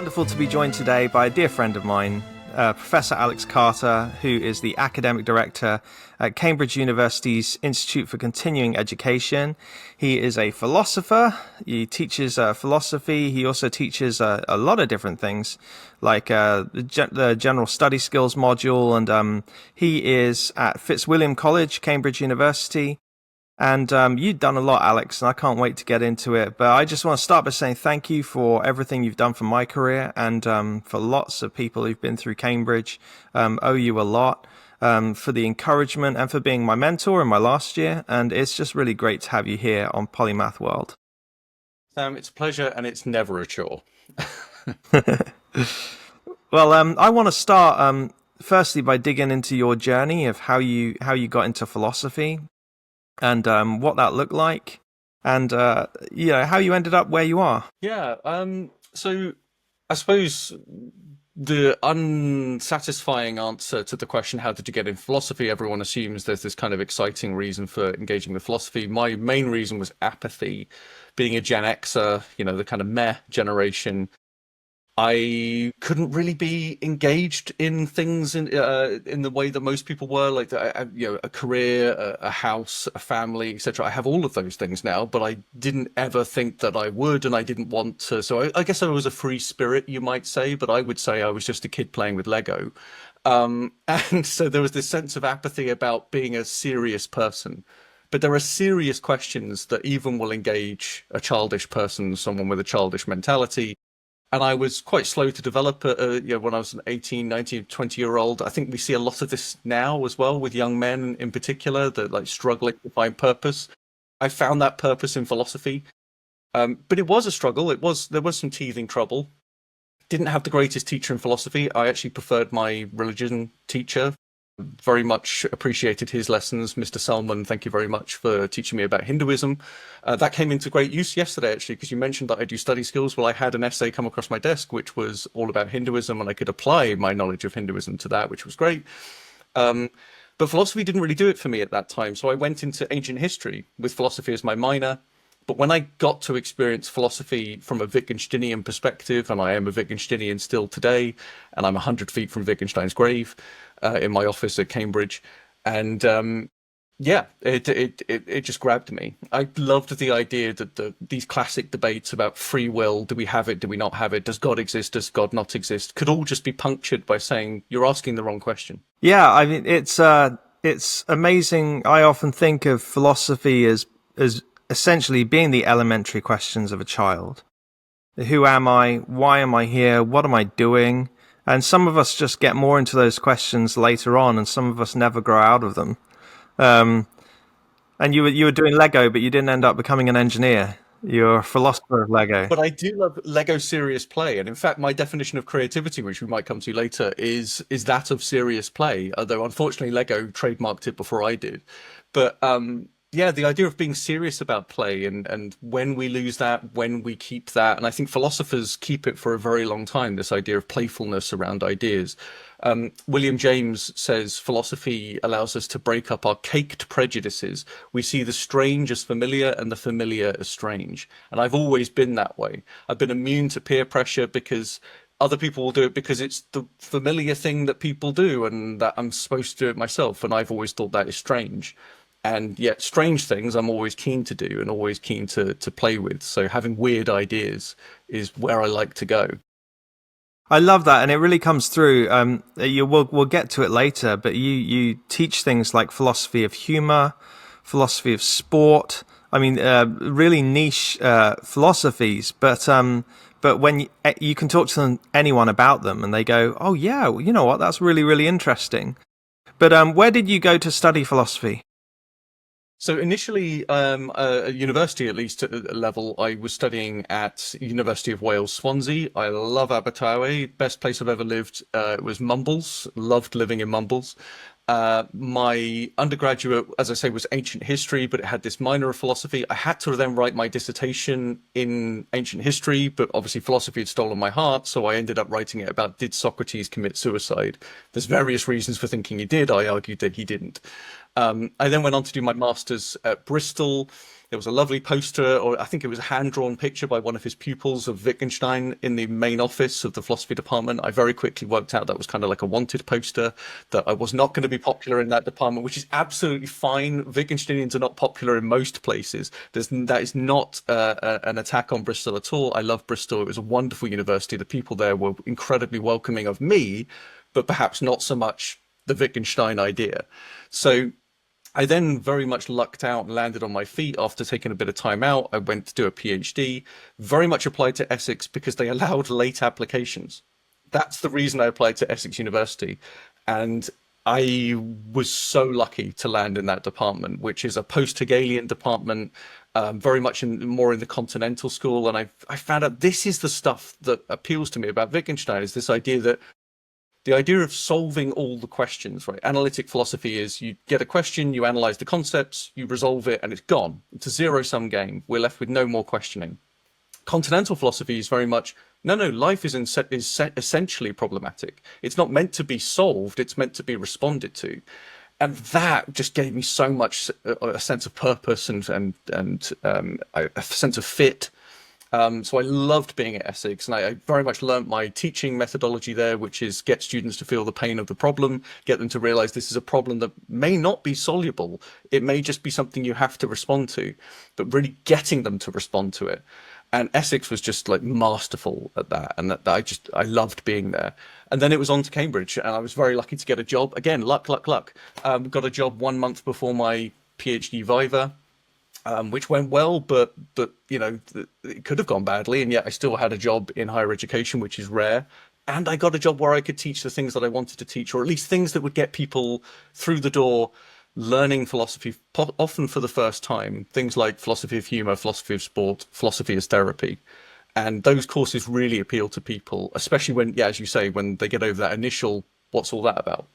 Wonderful to be joined today by a dear friend of mine, Professor Alex Carter, who is the Academic Director at Cambridge University's Institute for Continuing Education. He is a philosopher. He teaches philosophy. He also teaches a lot of different things, like the General Study Skills module, and he is at Fitzwilliam College, Cambridge University. And you've done a lot, Alex, and I can't wait to get into it. But I just want to start by saying thank you for everything you've done for my career, and for lots of people who've been through Cambridge. Owe you a lot for the encouragement and for being my mentor in my last year. And it's just really great to have you here on Polymath World. Sam, it's a pleasure, and it's never a chore. Well, I want to start firstly by digging into your journey of how you got into philosophy. And what that looked like, and how you ended up where you are. Yeah, so I suppose the unsatisfying answer to the question, how did you get in philosophy? Everyone assumes there's this kind of exciting reason for engaging with philosophy. My main reason was apathy. Being a Gen Xer, the kind of meh generation, I couldn't really be engaged in things in the way that most people were, like a career, a house, a family, etc. I have all of those things now, but I didn't ever think that I would, and I didn't want to. So I guess I was a free spirit, you might say, but I would say I was just a kid playing with Lego. And so there was this sense of apathy about being a serious person. But there are serious questions that even will engage a childish person, someone with a childish mentality. And I was quite slow to develop when I was an 18, 19, 20-year-old. I think we see a lot of this now as well with young men in particular, that like struggling to find purpose. I found that purpose in philosophy. But it was a struggle. There was some teething trouble. Didn't have the greatest teacher in philosophy. I actually preferred my religion teacher. Very much appreciated his lessons. Mr. Salman, thank you very much for teaching me about Hinduism. That came into great use yesterday, actually, because you mentioned that I do study skills. Well, I had an essay come across my desk, which was all about Hinduism, and I could apply my knowledge of Hinduism to that, which was great. But philosophy didn't really do it for me at that time. So I went into ancient history with philosophy as my minor. But when I got to experience philosophy from a Wittgensteinian perspective, and I am a Wittgensteinian still today, and I'm 100 feet from Wittgenstein's grave in my office at Cambridge, and it just grabbed me. I loved the idea that these classic debates about free will, do we have it, do we not have it, does God exist, does God not exist, could all just be punctured by saying, you're asking the wrong question. Yeah, I mean, it's amazing. I often think of philosophy as essentially being the elementary questions of a child. Who am I? Why am I here? What am I doing? And some of us just get more into those questions later on, and some of us never grow out of them. And you were doing Lego, but you didn't end up becoming an engineer. You're a philosopher of Lego. But I do love Lego serious play. And in fact, my definition of creativity, which we might come to later, is that of serious play. Although unfortunately, Lego trademarked it before I did. But yeah, the idea of being serious about play, and when we lose that, when we keep that. And I think philosophers keep it for a very long time, this idea of playfulness around ideas. William James says philosophy allows us to break up our caked prejudices. We see the strange as familiar and the familiar as strange. And I've always been that way. I've been immune to peer pressure because other people will do it because it's the familiar thing that people do, and that I'm supposed to do it myself. And I've always thought that is strange. And yet strange things I'm always keen to do and always keen to play with. So having weird ideas is where I like to go. I love that, and it really comes through. We'll get to it later, but you teach things like philosophy of humor, philosophy of sport. I mean, really niche philosophies, but when you can talk to anyone about them, and they go, "Oh yeah, well, you know what? That's really, really interesting." But where did you go to study philosophy? So initially, at university, at least at level, I was studying at University of Wales, Swansea. I love Abertawe. Best place I've ever lived. It was Mumbles. Loved living in Mumbles. My undergraduate, as I say, was ancient history, but it had this minor of philosophy. I had to then write my dissertation in ancient history, but obviously philosophy had stolen my heart, so I ended up writing it about, did Socrates commit suicide? There's various reasons for thinking he did. I argued that he didn't. I then went on to do my master's at Bristol. there was a lovely poster, or I think it was a hand-drawn picture by one of his pupils of Wittgenstein in the main office of the philosophy department. I very quickly worked out that was kind of like a wanted poster, that I was not going to be popular in that department, which is absolutely fine. Wittgensteinians are not popular in most places. That is not an attack on Bristol at all. I love Bristol. It was a wonderful university. The people there were incredibly welcoming of me, but perhaps not so much the Wittgenstein idea. So I then very much lucked out and landed on my feet after taking a bit of time out. I went to do a PhD, very much applied to Essex because they allowed late applications. That's the reason I applied to Essex University. And I was so lucky to land in that department, which is a post-Hegelian department, very much more in the Continental school. And I found out this is the stuff that appeals to me about Wittgenstein, is this idea that the idea of solving all the questions, right? Analytic philosophy is you get a question, you analyze the concepts, you resolve it, and it's gone. It's a zero-sum game. We're left with no more questioning. Continental philosophy is very much, no, life is essentially problematic. It's not meant to be solved, it's meant to be responded to. And that just gave me so much a sense of purpose and a sense of fit. So I loved being at Essex, and I very much learnt my teaching methodology there, which is get students to feel the pain of the problem, get them to realize this is a problem that may not be soluble. It may just be something you have to respond to, but really getting them to respond to it. And Essex was just like masterful at that. And that I loved being there. And then it was on to Cambridge, and I was very lucky to get a job. Again, luck. Got a job 1 month before my PhD viva. Which went well, but you know, it could have gone badly, and yet I still had a job in higher education, which is rare. And I got a job where I could teach the things that I wanted to teach, or at least things that would get people through the door learning philosophy, often for the first time. Things like philosophy of humor, philosophy of sport, philosophy as therapy. And those courses really appeal to people, especially when, yeah, as you say, when they get over that initial, what's all that about?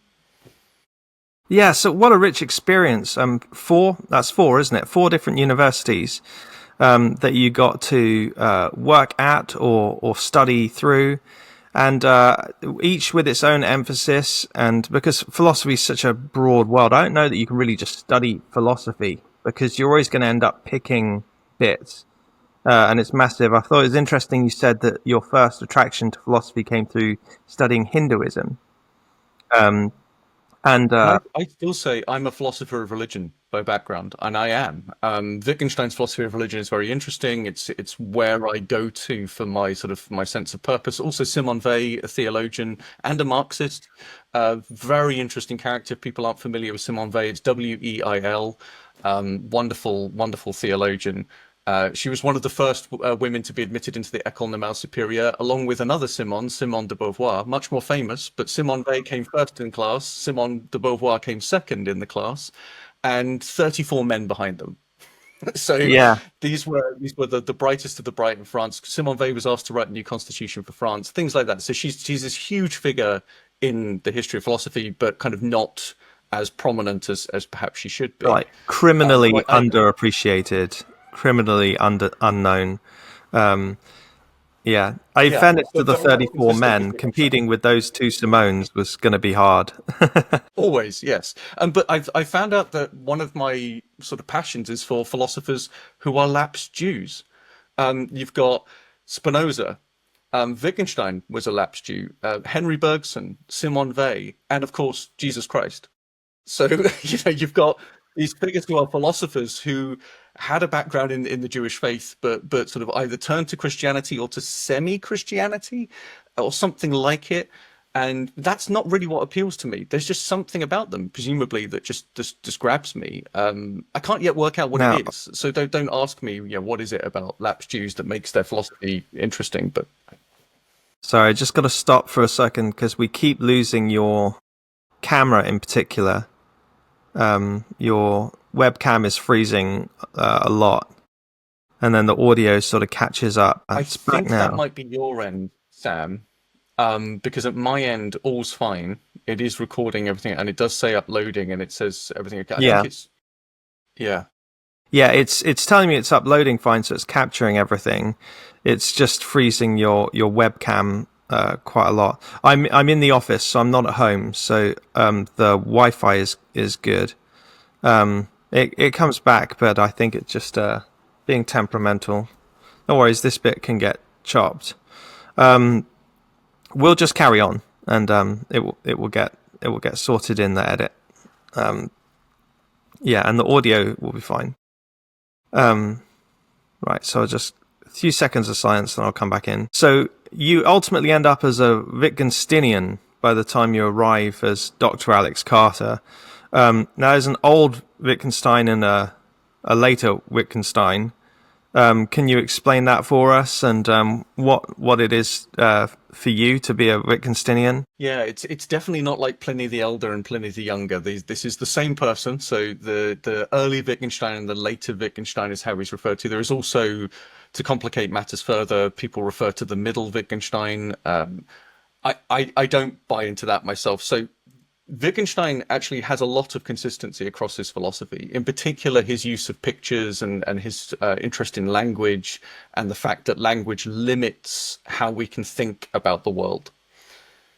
Yeah, so what a rich experience. That's four, isn't it? 4 different universities that you got to work at or study through, and each with its own emphasis. And because philosophy is such a broad world, I don't know that you can really just study philosophy, because you're always going to end up picking bits, and it's massive. I thought it was interesting you said that your first attraction to philosophy came through studying Hinduism. I still say I'm a philosopher of religion by background, and I am. Wittgenstein's philosophy of religion is very interesting. It's where I go to for my sense of purpose. Also, Simone Weil, a theologian and a Marxist, very interesting character. If people aren't familiar with Simone Weil, it's Weil. Wonderful theologian. She was one of the first women to be admitted into the École Normale Supérieure, along with another Simone de Beauvoir, much more famous. But Simone Weil came first in class, Simone de Beauvoir came second in the class, and 34 men behind them. So yeah, these were the brightest of the bright in France. Simone Weil was asked to write a new constitution for France, things like that. So she's this huge figure in the history of philosophy, but kind of not as prominent as perhaps she should be. Like criminally underappreciated. Criminally unknown. Yeah, I found it to the 34 men. Competing with those 2 Simones was going to be hard. Always, yes. But I found out that one of my sort of passions is for philosophers who are lapsed Jews. You've got Spinoza, Wittgenstein was a lapsed Jew, Henry Bergson, Simone Weil, and of course Jesus Christ. So you've got these figures who are philosophers who had a background in the Jewish faith, but sort of either turned to Christianity or to semi-Christianity or something like it. And that's not really what appeals to me. There's just something about them, presumably, that just grabs me. I can't yet work out what it is. So don't ask me, what is it about lapsed Jews that makes their philosophy interesting? But sorry, I just got to stop for a second because we keep losing your camera in particular. Your webcam is freezing a lot, and then the audio sort of catches up. I think that might be your end, Sam, because at my end all's fine. It is recording everything, and it does say uploading, and it says everything. I think it's telling me it's uploading fine, so it's capturing everything. It's just freezing your webcam quite a lot. I'm in the office, so I'm not at home, so the Wi-Fi is good. It comes back, but I think it just being temperamental. No worries, this bit can get chopped. We'll just carry on, and it will get sorted in the edit. Yeah, and the audio will be fine. Right, so just a few seconds of silence, and I'll come back in. So you ultimately end up as a Wittgensteinian by the time you arrive as Dr. Alex Carter. Now, there's an old Wittgenstein and a later Wittgenstein. Can you explain that for us, and what it is for you to be a Wittgensteinian? Yeah, it's definitely not like Pliny the Elder and Pliny the Younger. This is the same person. So the early Wittgenstein and the later Wittgenstein is how he's referred to. There is also, to complicate matters further, people refer to the middle Wittgenstein. I don't buy into that myself. So Wittgenstein actually has a lot of consistency across his philosophy, in particular his use of pictures and his interest in language, and the fact that language limits how we can think about the world.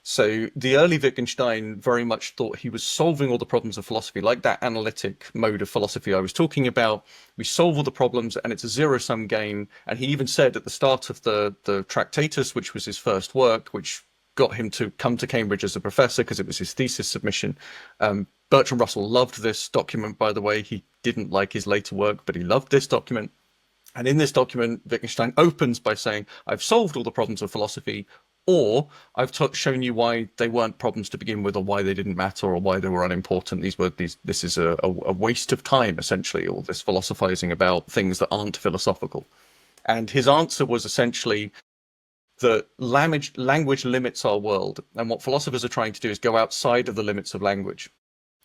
So the early Wittgenstein very much thought he was solving all the problems of philosophy, like that analytic mode of philosophy I was talking about. We solve all the problems and it's a zero-sum game. And he even said at the start of the Tractatus, which was his first work, which got him to come to Cambridge as a professor because it was his thesis submission. Bertrand Russell loved this document, by the way. He didn't like his later work, but he loved this document. And in this document, Wittgenstein opens by saying, I've solved all the problems of philosophy, or I've shown you why they weren't problems to begin with, or why they didn't matter, or why they were unimportant. This is a waste of time, essentially, all this philosophizing about things that aren't philosophical. And his answer was essentially that language limits our world. And what philosophers are trying to do is go outside of the limits of language.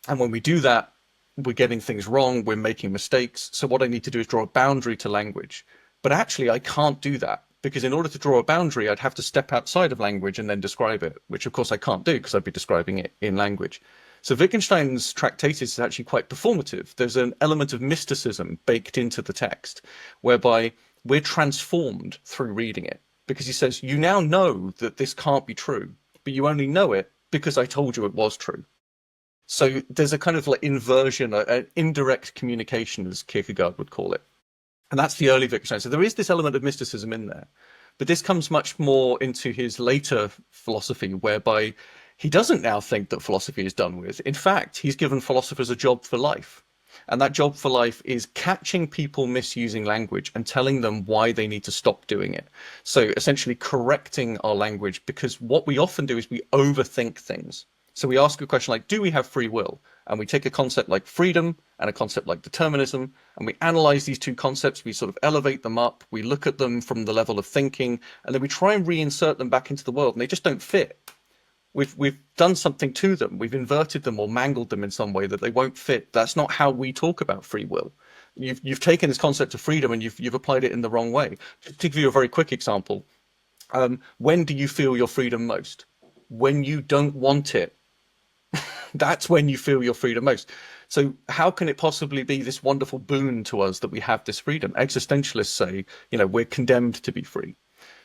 And when we do that, we're getting things wrong, we're making mistakes. So what I need to do is draw a boundary to language. But actually, I can't do that, because in order to draw a boundary, I'd have to step outside of language and then describe it, which of course I can't do because I'd be describing it in language. So Wittgenstein's Tractatus is actually quite performative. There's an element of mysticism baked into the text, whereby we're transformed through reading it. Because he says, you now know that this can't be true, but you only know it because I told you it was true. So there's a kind of like inversion, an indirect communication, as Kierkegaard would call it. And that's the early Wittgenstein. So there is this element of mysticism in there. But this comes much more into his later philosophy, whereby he doesn't now think that philosophy is done with. In fact, he's given philosophers a job for life. And that job for life is catching people misusing language and telling them why they need to stop doing it. So essentially correcting our language, because what we often do is we overthink things. So we ask a question like, do we have free will? And we take a concept like freedom and a concept like determinism, and we analyze these two concepts, we sort of elevate them up, we look at them from the level of thinking, and then we try and reinsert them back into the world, and they just don't fit. We've done something to them. We've inverted them or mangled them in some way that they won't fit. That's not how we talk about free will. You've taken this concept of freedom and you've applied it in the wrong way. To give you a very quick example, when do you feel your freedom most? When you don't want it. That's when you feel your freedom most. So how can it possibly be this wonderful boon to us that we have this freedom? Existentialists say, we're condemned to be free.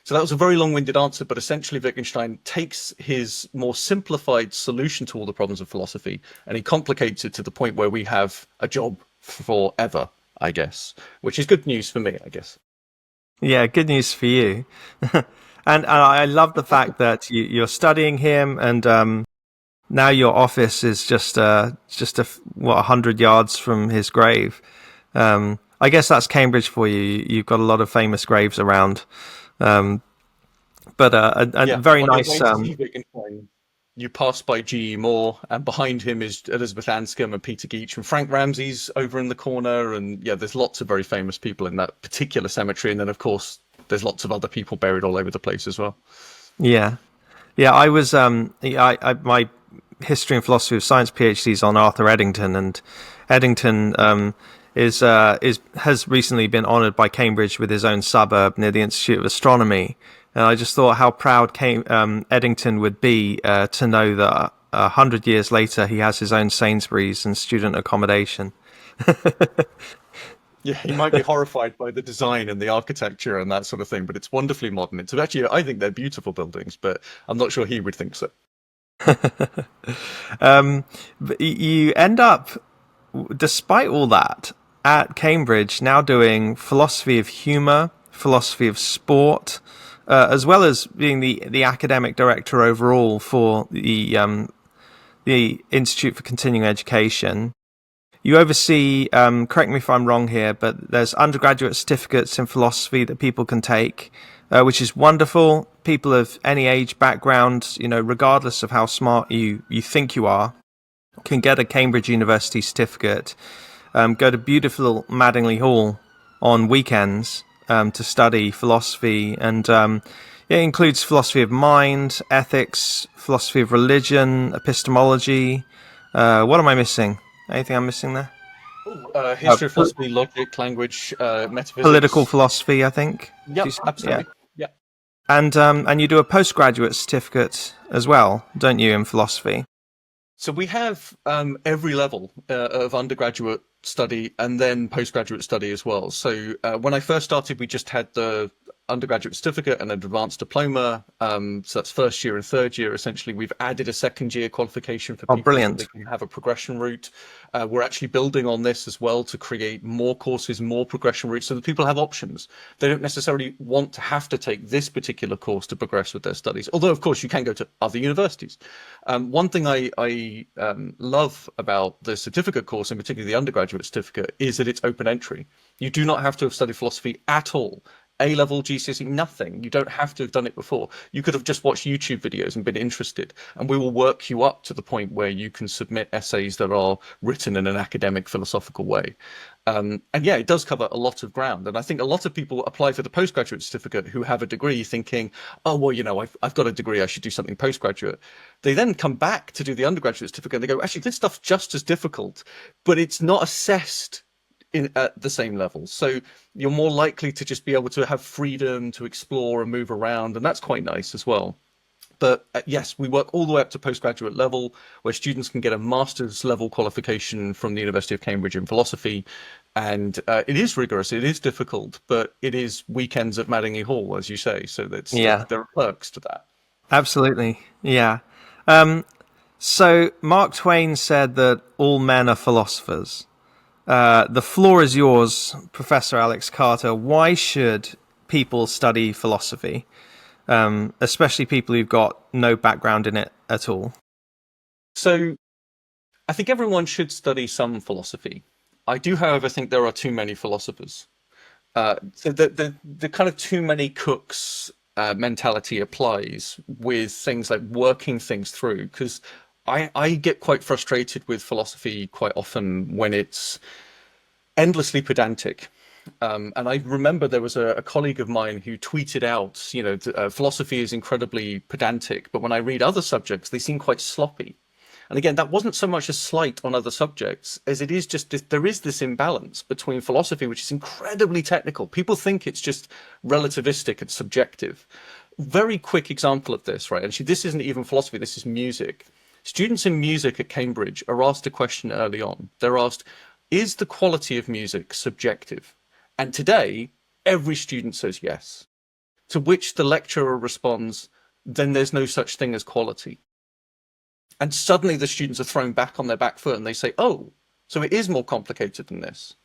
So that was a very long-winded answer, but essentially Wittgenstein takes his more simplified solution to all the problems of philosophy and he complicates it to the point where we have a job forever, I guess, which is good news for me, I guess. Yeah, good news for you. And I love the fact that you're studying him, and now your office is just 100 yards from his grave. I guess that's Cambridge for you. You've got a lot of famous graves around. But a very nice. You pass by G.E. Moore, and behind him is Elizabeth Anscombe and Peter Geach, and Frank Ramsey's over in the corner. And there's lots of very famous people in that particular cemetery. And then, of course, there's lots of other people buried all over the place as well. Yeah. I was my history and philosophy of science PhD is on Arthur Eddington, and Eddington has recently been honoured by Cambridge with his own suburb near the Institute of Astronomy. And I just thought how proud Eddington would be to know that 100 years later he has his own Sainsbury's and student accommodation. Yeah, he might be horrified by the design and the architecture and that sort of thing, but it's wonderfully modern. It's actually, I think they're beautiful buildings, but I'm not sure he would think so. But you end up, despite all that, at Cambridge now doing philosophy of humour, philosophy of sport, as well as being the academic director overall for the Institute for Continuing Education. You oversee, correct me if I'm wrong here, but there's undergraduate certificates in philosophy that people can take, which is wonderful. People of any age, background, regardless of how smart you think you are, can get a Cambridge University certificate. Go to beautiful Madingley Hall on weekends to study philosophy, and it includes philosophy of mind, ethics, philosophy of religion, epistemology. What am I missing? Anything I'm missing there? History of philosophy, logic, language, metaphysics. Political philosophy, I think. Yeah, absolutely. Yeah. And you do a postgraduate certificate as well, don't you, in philosophy? So we have every level of undergraduate study and then postgraduate study as well. So when I first started, we just had the undergraduate certificate and an advanced diploma. So that's first year and third year. Essentially, we've added a second year qualification for people so they can have a progression route. We're actually building on this as well to create more courses, more progression routes, so that people have options. They don't necessarily want to have to take this particular course to progress with their studies. Although, of course, you can go to other universities. One thing I love about the certificate course, in particular the undergraduate certificate, is that it's open entry. You do not have to have studied philosophy at all. A-level, GCSE, nothing. You don't have to have done it before. You could have just watched YouTube videos and been interested, and we will work you up to the point where you can submit essays that are written in an academic, philosophical way. And yeah, it does cover a lot of ground. And I think a lot of people apply for the postgraduate certificate who have a degree thinking, oh, well, I've got a degree, I should do something postgraduate. They then come back to do the undergraduate certificate and they go, actually, this stuff's just as difficult, but it's not assessed at the same level. So you're more likely to just be able to have freedom to explore and move around. And that's quite nice as well. But yes, we work all the way up to postgraduate level, where students can get a master's level qualification from the University of Cambridge in philosophy. And it is rigorous, it is difficult, but it is weekends at Madingley Hall, as you say. So there are perks to that. Absolutely. Yeah. So Mark Twain said that all men are philosophers. The floor is yours, Professor Alex Carter. Why should people study philosophy, especially people who've got no background in it at all? So I think everyone should study some philosophy. I do, however, think there are too many philosophers. So the kind of too many cooks mentality applies with things like working things through, because I get quite frustrated with philosophy quite often when it's endlessly pedantic. And I remember there was a colleague of mine who tweeted out, philosophy is incredibly pedantic, but when I read other subjects, they seem quite sloppy. And again, that wasn't so much a slight on other subjects as it is just there is this imbalance between philosophy, which is incredibly technical. People think it's just relativistic and subjective. Very quick example of this, right? Actually, this isn't even philosophy, this is music. Students in music at Cambridge are asked a question early on. They're asked, is the quality of music subjective? And today, every student says yes. To which the lecturer responds, then there's no such thing as quality. And suddenly the students are thrown back on their back foot and they say, oh, so it is more complicated than this.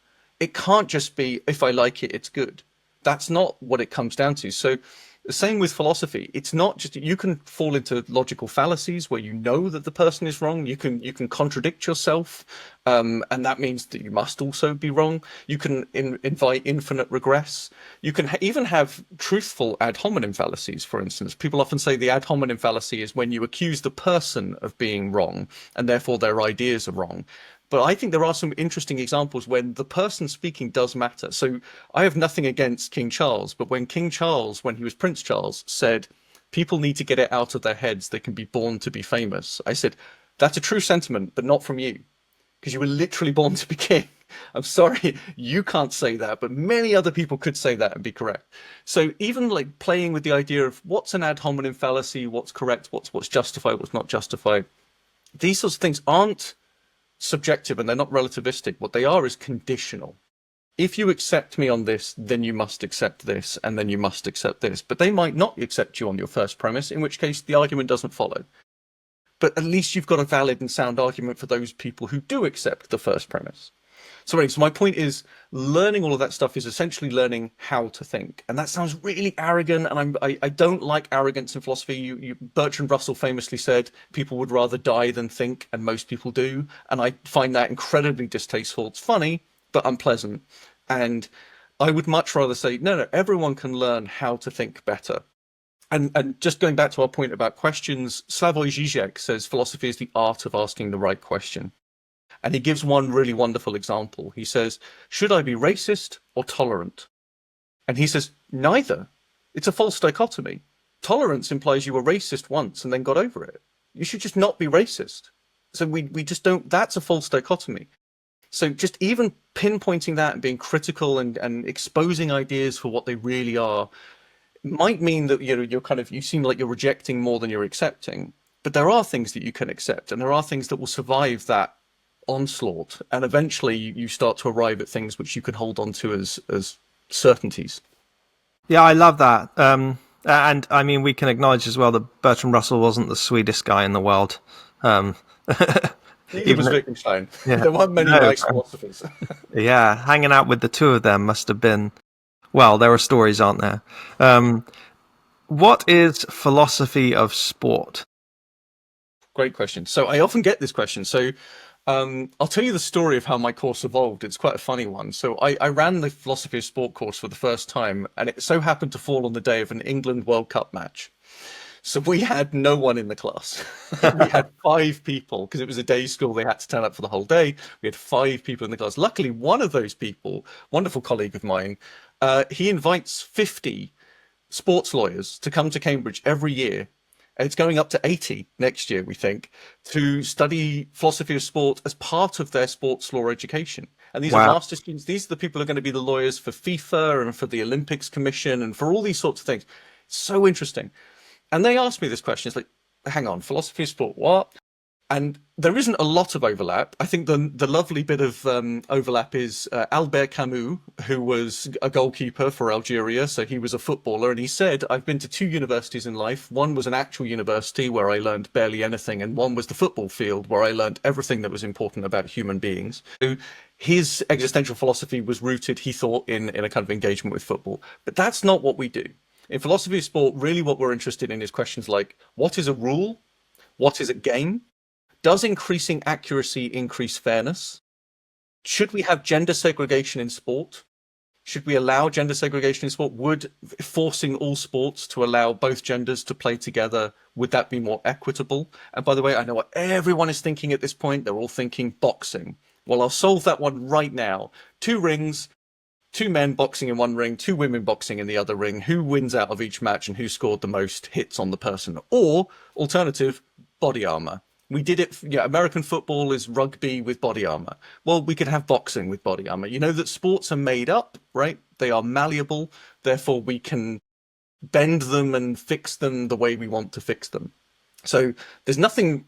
It can't just be, if I like it, it's good. That's not what it comes down to. So the same with philosophy. It's not just, you can fall into logical fallacies where you know that the person is wrong. You can contradict yourself. And that means that you must also be wrong. You can invite infinite regress. You can even have truthful ad hominem fallacies, for instance. People often say the ad hominem fallacy is when you accuse the person of being wrong and therefore their ideas are wrong. But I think there are some interesting examples when the person speaking does matter. So I have nothing against King Charles, but when King Charles, when he was Prince Charles, said, people need to get it out of their heads, they can be born to be famous. I said, that's a true sentiment, but not from you, because you were literally born to be king. I'm sorry, you can't say that, but many other people could say that and be correct. So even like playing with the idea of what's an ad hominem fallacy, what's correct, what's justified, what's not justified, these sorts of things aren't subjective and they're not relativistic. What they are is conditional. If you accept me on this, then you must accept this, and then you must accept this. But they might not accept you on your first premise, in which case the argument doesn't follow. But at least you've got a valid and sound argument for those people who do accept the first premise. So anyway, so my point is learning all of that stuff is essentially learning how to think. And that sounds really arrogant. And I don't like arrogance in philosophy. Bertrand Russell famously said people would rather die than think, and most people do. And I find that incredibly distasteful. It's funny, but unpleasant. And I would much rather say, no, everyone can learn how to think better. And just going back to our point about questions, Slavoj Žižek says philosophy is the art of asking the right question. And he gives one really wonderful example. He says, should I be racist or tolerant? And he says, neither. It's a false dichotomy. Tolerance implies you were racist once and then got over it. You should just not be racist. So we just don't, that's a false dichotomy. So just even pinpointing that and being critical and exposing ideas for what they really are might mean that you're kind of, you seem like you're rejecting more than you're accepting. But there are things that you can accept, and there are things that will survive that onslaught, and eventually you start to arrive at things which you can hold on to as certainties. Yeah, I love that. And I mean, we can acknowledge as well that Bertrand Russell wasn't the sweetest guy in the world. He was Wittgenstein. Yeah. There weren't many nice philosophers. Yeah, hanging out with the two of them must have been, well, there are stories, aren't there? What is philosophy of sport? Great question. So I often get this question. So I'll tell you the story of how my course evolved. It's quite a funny one. So I ran the philosophy of sport course for the first time, and it so happened to fall on the day of an England World Cup match. So we had no one in the class. We had 5 people, because it was a day school. They had to turn up for the whole day. We had 5 people in the class. Luckily, one of those people, wonderful colleague of mine, he invites 50 sports lawyers to come to Cambridge every year. It's going up to 80 next year, we think, to study philosophy of sport as part of their sports law education. And these are master students. These are the people who are going to be the lawyers for FIFA and for the Olympics Commission and for all these sorts of things. It's so interesting. And they asked me this question. It's like, hang on, philosophy of sport, what? And there isn't a lot of overlap. I think the lovely bit of overlap is Albert Camus, who was a goalkeeper for Algeria. So he was a footballer. And he said, I've been to 2 universities in life. One was an actual university where I learned barely anything. And one was the football field where I learned everything that was important about human beings. So his existential philosophy was rooted, he thought, in a kind of engagement with football. But that's not what we do. In philosophy of sport, really what we're interested in is questions like, what is a rule? What is a game? Does increasing accuracy increase fairness? Should we have gender segregation in sport? Should we allow gender segregation in sport? Would forcing all sports to allow both genders to play together, would that be more equitable? And by the way, I know what everyone is thinking at this point. They're all thinking boxing. Well, I'll solve that one right now. 2 rings, 2 men boxing in one ring, 2 women boxing in the other ring. Who wins out of each match and who scored the most hits on the person? Or, alternative, body armor. We did it, American football is rugby with body armor. Well, we could have boxing with body armor. You know that sports are made up, right? They are malleable. Therefore, we can bend them and fix them the way we want to fix them. So there's nothing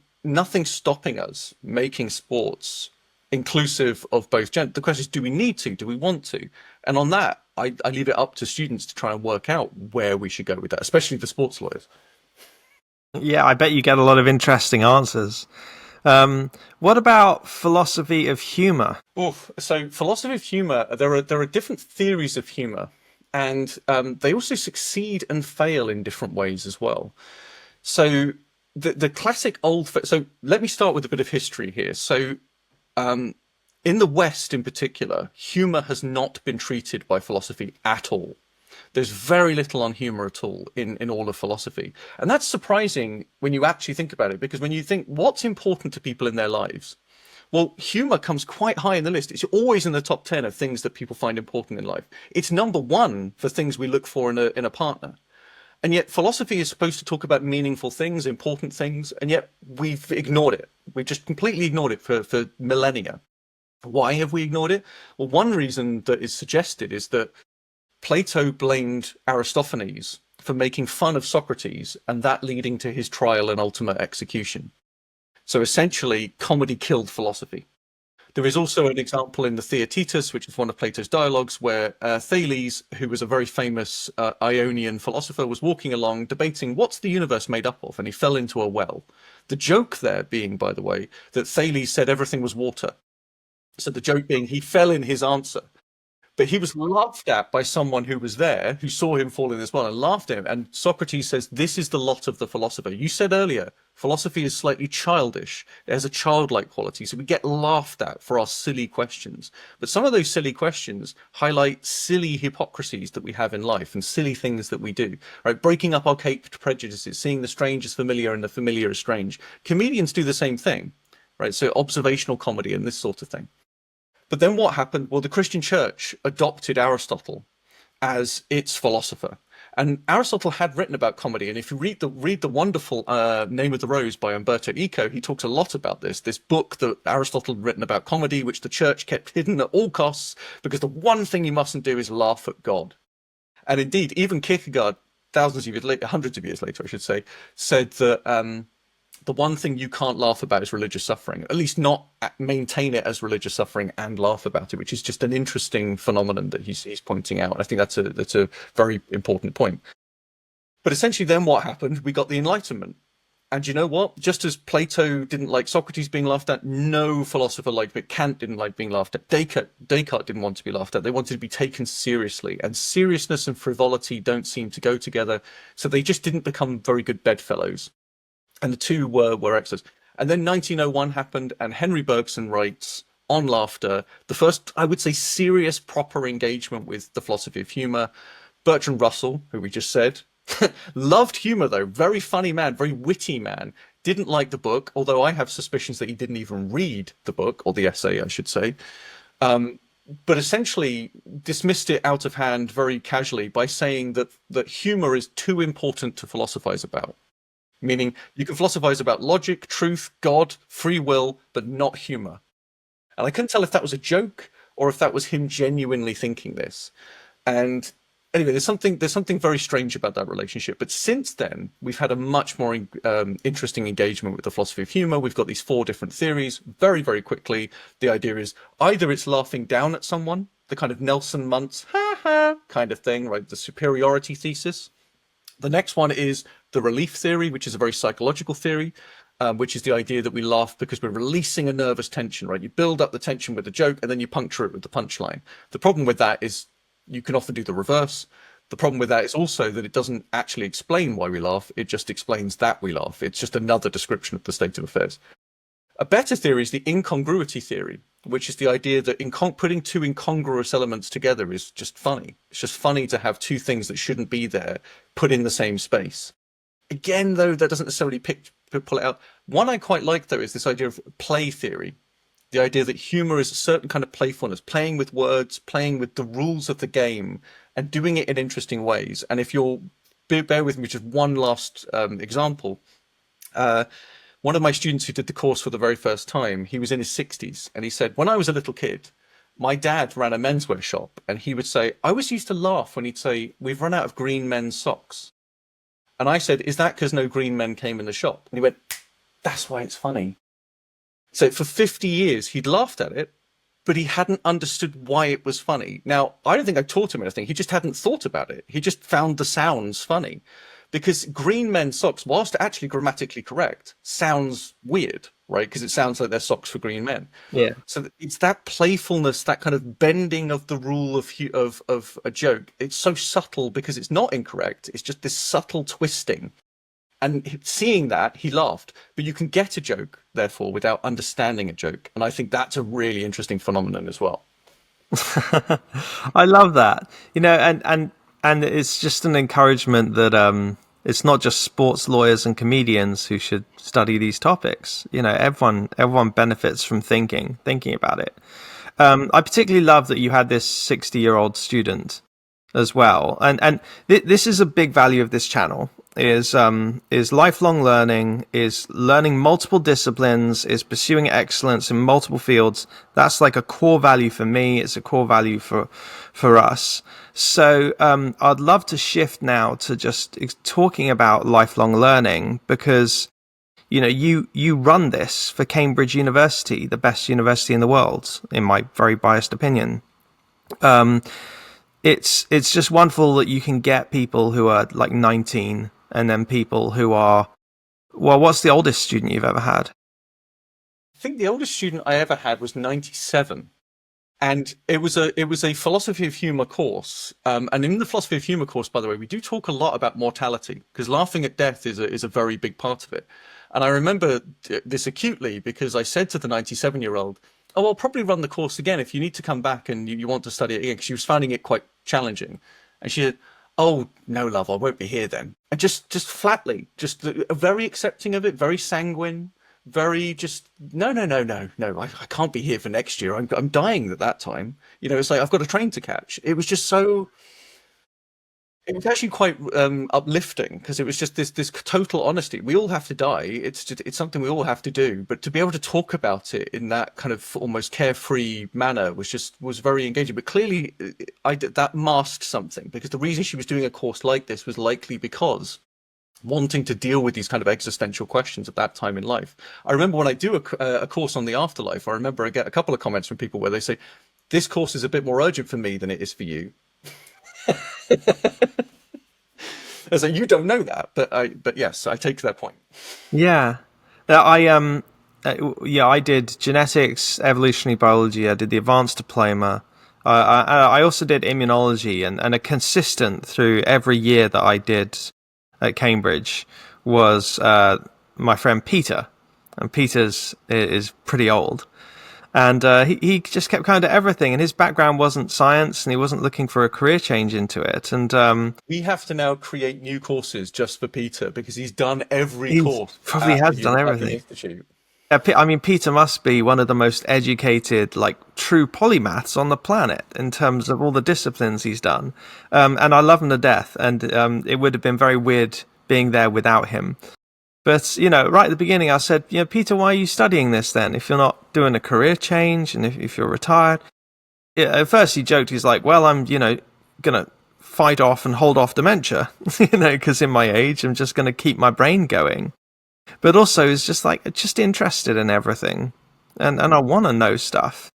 stopping us making sports inclusive of both genders. The question is, do we need to? Do we want to? And on that, I leave it up to students to try and work out where we should go with that, especially the sports lawyers. Yeah, I bet you get a lot of interesting answers. What about philosophy of humor? So philosophy of humor, there are different theories of humor, and they also succeed and fail in different ways as well. So the classic so let me start with a bit of history here. So in the West in particular, humor has not been treated by philosophy at all. There's very little on humor at all in all of philosophy. And that's surprising when you actually think about it, because when you think what's important to people in their lives, well, humor comes quite high in the list. It's always in the top 10 of things that people find important in life. It's number 1 for things we look for in a partner. And yet philosophy is supposed to talk about meaningful things, important things, and yet we've ignored it. We've just completely ignored it for millennia. Why have we ignored it? Well, one reason that is suggested is that Plato blamed Aristophanes for making fun of Socrates, and that leading to his trial and ultimate execution. So essentially, comedy killed philosophy. There is also an example in the Theaetetus, which is one of Plato's dialogues, where Thales, who was a very famous Ionian philosopher, was walking along debating what's the universe made up of, and he fell into a well. The joke there being, by the way, that Thales said everything was water. So the joke being he fell in his answer. But he was laughed at by someone who was there, who saw him fall in as well and laughed at him. And Socrates says, this is the lot of the philosopher. You said earlier, philosophy is slightly childish. It has a childlike quality. So we get laughed at for our silly questions. But some of those silly questions highlight silly hypocrisies that we have in life and silly things that we do, right? Breaking up archaic prejudices, seeing the strange as familiar and the familiar as strange. Comedians do the same thing, right? So observational comedy and this sort of thing. But then what happened? Well, the Christian church adopted Aristotle as its philosopher. And Aristotle had written about comedy. And if you read the wonderful Name of the Rose by Umberto Eco, he talks a lot about this book that Aristotle had written about comedy, which the church kept hidden at all costs, because the one thing you mustn't do is laugh at God. And indeed, even Kierkegaard, thousands of years later, hundreds of years later, I should say, said that the one thing you can't laugh about is religious suffering, at least not maintain it as religious suffering and laugh about it, which is just an interesting phenomenon that he's pointing out. And I think that's a very important point. But essentially then what happened? We got the Enlightenment. And you know what? Just as Plato didn't like Socrates being laughed at, no philosopher liked it. Kant didn't like being laughed at. Descartes didn't want to be laughed at. They wanted to be taken seriously. And seriousness and frivolity don't seem to go together. So they just didn't become very good bedfellows. And the two were extras. And then 1901 happened, and Henry Bergson writes on laughter, the first, I would say, serious, proper engagement with the philosophy of humor. Bertrand Russell, who we just said, loved humor, though. Very funny man, very witty man. Didn't like the book, although I have suspicions that he didn't even read the book, or the essay, I should say. But essentially dismissed it out of hand very casually by saying that humor is too important to philosophize about. Meaning you can philosophize about logic, truth, God, free will, but not humor. And I couldn't tell if that was a joke or if that was him genuinely thinking this. And anyway, there's something very strange about that relationship. But since then, we've had a much more interesting engagement with the philosophy of humor. We've got these 4 different theories. Very, very quickly, the idea is either it's laughing down at someone, the kind of Nelson Muntz, ha ha, kind of thing, right? The superiority thesis. The next one is the relief theory, which is a very psychological theory, which is the idea that we laugh because we're releasing a nervous tension, right? You build up the tension with a joke and then you puncture it with the punchline. The problem with that is you can often do the reverse. The problem with that is also that it doesn't actually explain why we laugh. It just explains that we laugh. It's just another description of the state of affairs. A better theory is the incongruity theory, which is the idea that putting 2 incongruous elements together is just funny. It's just funny to have 2 things that shouldn't be there put in the same space. Again, though, that doesn't necessarily pull it out. One I quite like, though, is this idea of play theory. The idea that humor is a certain kind of playfulness, playing with words, playing with the rules of the game, and doing it in interesting ways. And if you'll bear with me, just one last example. One of my students who did the course for the very first time, he was in his 60s, and he said, when I was a little kid, my dad ran a menswear shop, and he would say, I always used to laugh when he'd say, we've run out of green men's socks. And I said, is that because no green men came in the shop? And he went, that's why it's funny. So for 50 years, he'd laughed at it, but he hadn't understood why it was funny. Now, I don't think I taught him anything. He just hadn't thought about it. He just found the sounds funny. Because green men's socks, whilst actually grammatically correct, sounds weird, right? Because it sounds like they're socks for green men. Yeah. So it's that playfulness, that kind of bending of the rule of a joke. It's so subtle because it's not incorrect. It's just this subtle twisting. And seeing that, he laughed. But you can get a joke, therefore, without understanding a joke. And I think that's a really interesting phenomenon as well. I love that. And it's just an encouragement that it's not just sports lawyers and comedians who should study these topics. Everyone benefits from thinking about it. I particularly love that you had this 60-year-old student as well. And this is a big value of this channel is lifelong learning, is learning multiple disciplines, is pursuing excellence in multiple fields. That's like a core value for me. It's a core value for us. So I'd love to shift now to just talking about lifelong learning, because you run this for Cambridge University, the best university in the world, in my very biased opinion. It's just wonderful that you can get people who are like 19 and then people who are, well, what's the oldest student you've ever had? think the oldest student I ever had was 97. And it was a philosophy of humor course, and in the philosophy of humor course, by the way, we do talk a lot about mortality because laughing at death is a very big part of it. And I remember this acutely because I said to the 97-year-old, "Oh, I'll probably run the course again if you need to come back and you want to study it again," because she was finding it quite challenging. And she said, "Oh no, love, I won't be here then." And just flatly, just very accepting of it, very sanguine, very just no, no, no, no, no. I can't be here for next year. I'm dying at that time. It's like I've got a train to catch. It was just so. It was actually quite uplifting because it was just this total honesty. We all have to die. It's something we all have to do. But to be able to talk about it in that kind of almost carefree manner was very engaging. But clearly, that masked something because the reason she was doing a course like this was likely because wanting to deal with these kind of existential questions at that time in life. I remember when I do a course on the afterlife, I remember I get a couple of comments from people where they say, "This course is a bit more urgent for me than it is for you." So you don't know that, but yes, I take that point. Yeah. I did genetics, evolutionary biology. I did the advanced diploma. I also did immunology, and a consistent through every year that I did at Cambridge was my friend Peter, and Peter's is pretty old, and he just kept kind of everything, and his background wasn't science, and he wasn't looking for a career change into it, and We have to now create new courses just for Peter because he's done every he course probably at has done the everything. Institute. I mean, Peter must be one of the most educated, like, true polymaths on the planet in terms of all the disciplines he's done. And I love him to death. And it would have been very weird being there without him. But, right at the beginning, I said, Peter, why are you studying this then? If you're not doing a career change and if you're retired. At first he joked, he's like, well, I'm, going to fight off and hold off dementia, because in my age, I'm just going to keep my brain going. But also is just interested in everything, and I want to know stuff,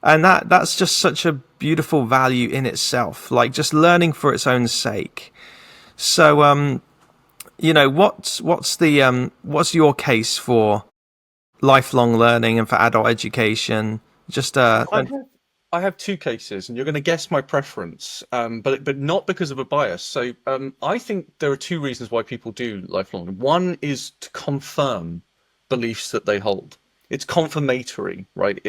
and that's just such a beautiful value in itself. Like just learning for its own sake. So what's your case for lifelong learning and for adult education? Just I have two cases, and you're going to guess my preference, but not because of a bias. So I think there are two reasons why people do lifelong. One is to confirm beliefs that they hold. It's confirmatory, right?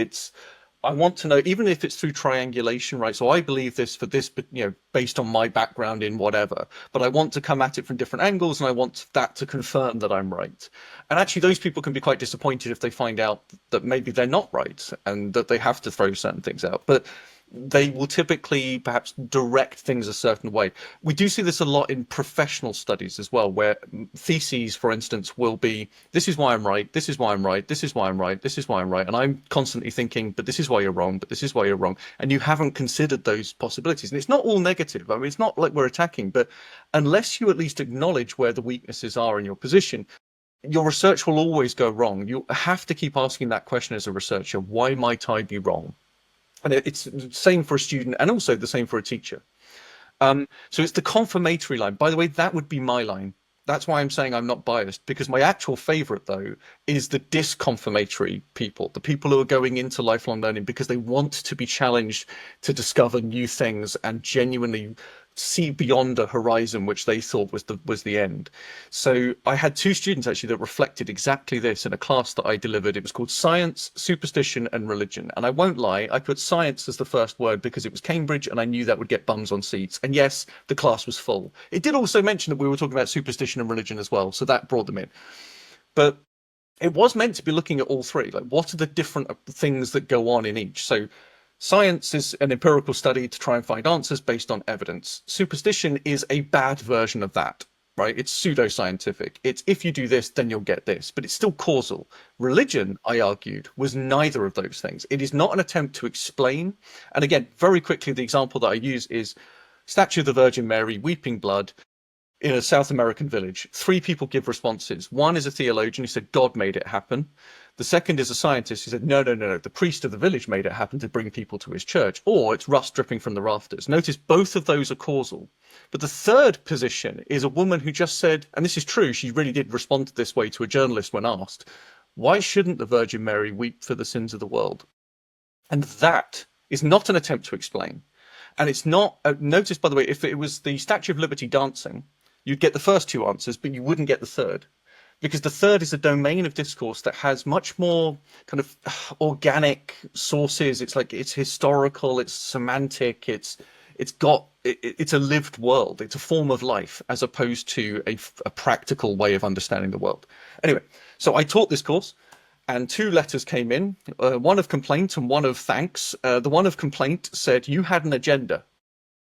I want to know, even if it's through triangulation, right? So I believe this for this, but based on my background in whatever, but I want to come at it from different angles, and I want that to confirm that I'm right. And actually, those people can be quite disappointed if they find out that maybe they're not right and that they have to throw certain things out. But they will typically perhaps direct things a certain way. We do see this a lot in professional studies as well, where theses, for instance, will be, this is why I'm right, this is why I'm right, this is why I'm right, this is why I'm right. And I'm constantly thinking, but this is why you're wrong, but this is why you're wrong. And you haven't considered those possibilities. And it's not all negative. I mean, it's not like we're attacking, but unless you at least acknowledge where the weaknesses are in your position, your research will always go wrong. You have to keep asking that question as a researcher, why might I be wrong? And it's the same for a student and also the same for a teacher. So it's the confirmatory line. By the way, that would be my line. That's why I'm saying I'm not biased, because my actual favorite, though, is the disconfirmatory people, the people who are going into lifelong learning because they want to be challenged to discover new things and genuinely see beyond a horizon which they thought was the end. So I had two students actually that reflected exactly this in a class that I delivered. It was called Science, Superstition and Religion. And I won't lie, I put science as the first word because it was Cambridge and I knew that would get bums on seats. And yes, the class was full. It did also mention that we were talking about superstition and religion as well, so that brought them in. But it was meant to be looking at all three. Like, what are the different things that go on in each? So science is an empirical study to try and find answers based on evidence. Superstition is a bad version of that, right? It's pseudoscientific. It's if you do this, then you'll get this, but it's still causal. Religion, I argued, was neither of those things. It is not an attempt to explain. And again, very quickly, the example that I use is statue of the Virgin Mary, weeping blood, in a South American village. Three people give responses. One is a theologian who said God made it happen. The second is a scientist who said, no, no, no, no, the priest of the village made it happen to bring people to his church. Or it's rust dripping from the rafters. Notice both of those are causal. But the third position is a woman who just said, and this is true, she really did respond this way to a journalist when asked, Why shouldn't the Virgin Mary weep for the sins of the world? And that is not an attempt to explain. And it's not, notice, by the way, if it was the Statue of Liberty dancing, you'd get the first two answers, but you wouldn't get the third. Because the third is a domain of discourse that has much more kind of organic sources. It's like, it's historical, it's semantic, it's a lived world. It's a form of life as opposed to a practical way of understanding the world. Anyway, so I taught this course. And two letters came in, one of complaint and one of thanks. The one of complaint said, you had an agenda.